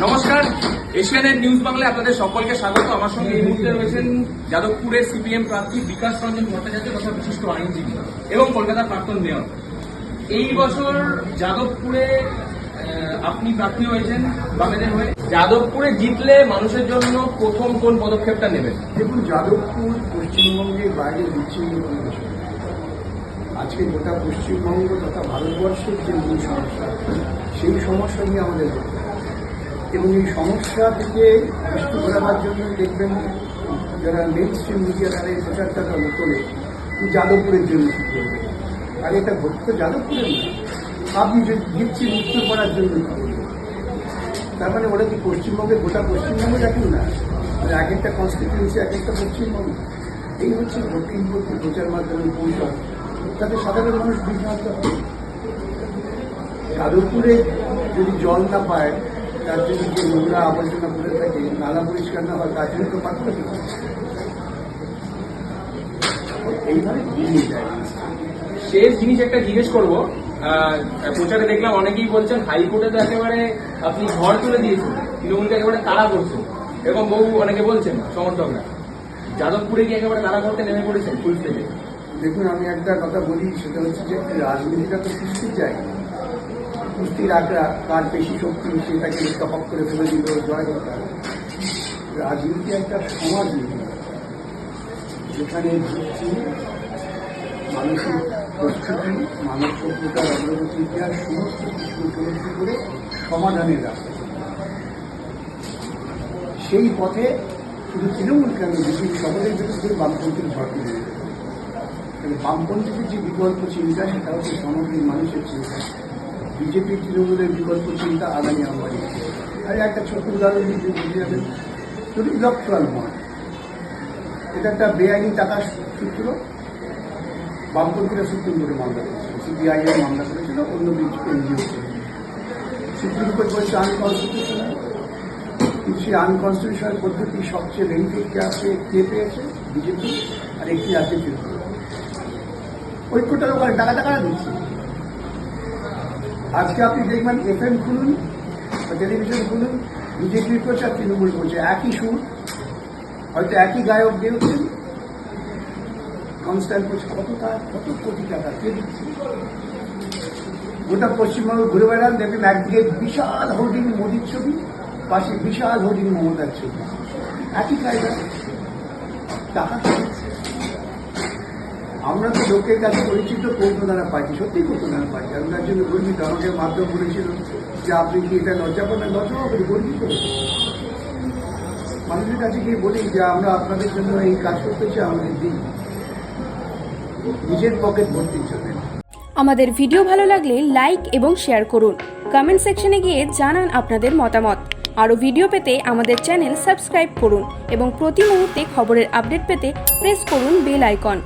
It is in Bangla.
নমস্কার, এশিয়ানের নিউজ বাংলায় আপনাদের সকলকে স্বাগত। আমার সঙ্গে এই মুহূর্তে রয়েছেন যাদবপুরের সিপিএম প্রার্থী বিকাশ রঞ্জন ভট্টাচার্য তথা বিশিষ্ট আইনজীবী এবং কলকাতার প্রাক্তন মেয়র। এই বছর যাদবপুরে আপনি প্রার্থী হয়েছেন বামেদের হয়ে। যাদবপুরে জিতলে মানুষের জন্য প্রথম কোন পদক্ষেপটা নেবেন? দেখুন, যাদবপুর পশ্চিমবঙ্গের বাইরে বিচ্ছিন্ন কোনো বিষয় নয়। আজকে গোটা পশ্চিমবঙ্গ তথা ভারতবর্ষের যে মূল সমস্যা, সেই সমস্যা নিয়ে আমাদের লড়তে হবে। এবং এই সমস্যা থেকে মুক্তি করাবার জন্য দেখবেন যারা মেইন স্ট্রিম মিডিয়া তারা এই প্রচারটা তোলে যাদবপুরের জন্য কি করবে, আর এটা ভোট তো যাদবপুরের না, আপনি যদি দিচ্ছি মুক্ত করার জন্য কি করবে। তার মানে ওরা কি পশ্চিমবঙ্গের গোটা পশ্চিমবঙ্গ দেখেন না, মানে এক একটা কনস্টিটিউন্সি এক একটা পশ্চিমবঙ্গ। এই হচ্ছে ভোটিং করতে প্রচার মাধ্যমে কৌশল, তাতে সাধারণ মানুষ বিভ্রান্ত হয়। যাদবপুরে যদি জল না পায়, তার জন্য যে নোংরা আবর্জনা করে থাকে, নালা পরিষ্কার না হয়, তার জন্য তো পাত্র এইভাবে দিয়ে যায়। শেষ জিনিস একটা জিজ্ঞেস করবো, প্রচারে দেখলাম অনেকেই বলছেন হাইকোর্টে তো একেবারে আপনি ঘর তুলে দিয়েছেন, তৃণমূলকে একেবারে তাড়া করছেন, এরকম বহু অনেকে বলছেন সমর্থকরা। যাদবপুরে কি একেবারে তাড়া করতে নেমে পড়েছেন ফুল থেকে? দেখুন, আমি একটা কথা বলি, সেটা হচ্ছে যে রাজনীতিটা তো কুস্তির জায়গা। কুস্তির আঁকড়া কার বেশি শক্তি সেটাকে টপ করে ফেলে দিল, জয় দরকার। রাজনীতি একটা সমাজ নীতি, যেখানে মানসিক প্রস্তুতি, মানব সভ্যতার অগ্রগতি, ইতিহাস সমস্ত কিছু উপলব্ধি করে সমাধানের রাস্তা। সেই পথে শুধু তৃণমূল কেন, বিজেপি সকলের বিরুদ্ধে বামপন্থীর ভর্তি হয়ে যাবে। বামপন্থীদের যে বিকল্প চিন্তা, সেটা হচ্ছে সামগ্রিক মানুষের চিন্তা। বিজেপি তৃণমূলের বিকল্প চিন্তা আদানি আম্বানি। আর একটা ছোট উদাহরণ দিতে বুঝে যাবেন, যদি ইলেকট্রাল বন্ড, এটা একটা বেআইনি টাকার সূত্র। বামপন্থীরা সুপ্রিম কোর্টে মামলা করেছিল, সিবিআইএর মামলা করেছিল, অন্য এনজিও সুপ্রিম কোর্ট বলছে আনকনস্টিটিউশনাল। কিন্তু সেই আনকনস্টিটিউশনাল পদ্ধতি সবচেয়ে বেনিফিট কে পেয়েছে? বিজেপি, আর একটি আছে তৃণমূল। ঐক্যটার ওখানে টাকা টাকা দিচ্ছে। আজকে আপনি দেখবেন FM খুলুন বা টেলিভিশন খুলুন, বিজেপির করছে আর তৃণমূল করছে, একই সুর, হয়তো একই গায়ক গেয়েছেন, কনস্ট্যান্ট করছে। কত কোটি টাকা কে দিচ্ছে? গোটা পশ্চিমবঙ্গ ঘুরে বেড়ান, দেখবেন একদিকে বিশাল হোর্ডিং মোদির ছবি, পাশে বিশাল হোর্ডিং মমতার ছবি, একই জায়গা, টাকা দিচ্ছে। আমরা তো লোকের কাছে পরিচিত কৌতনারা পাইছি, সত্যিই কৌতনারা পাইছি। আমি তার জন্য গর্বিত। আমাকে মাধ্যম বলেছিল যে আপনি কি এটা লজ্জা করেন? লজ্জা করে গর্বিত। মানুষের কাছে গিয়ে বলি যে আমরা আপনাদের জন্য এই কাজ করতে চাই, আমাদের দিন, নিজের পকেট ভর্তির জন্য। আমাদের ভিডিও ভালো লাগলে লাইক এবং শেয়ার করুন। কমেন্ট সেকশনে গিয়ে জানান আপনাদের মতামত। আরও ভিডিও পেতে আমাদের চ্যানেল সাবস্ক্রাইব করুন এবং প্রতি মুহূর্তে খবরের আপডেট পেতে প্রেস করুন বেল আইকন।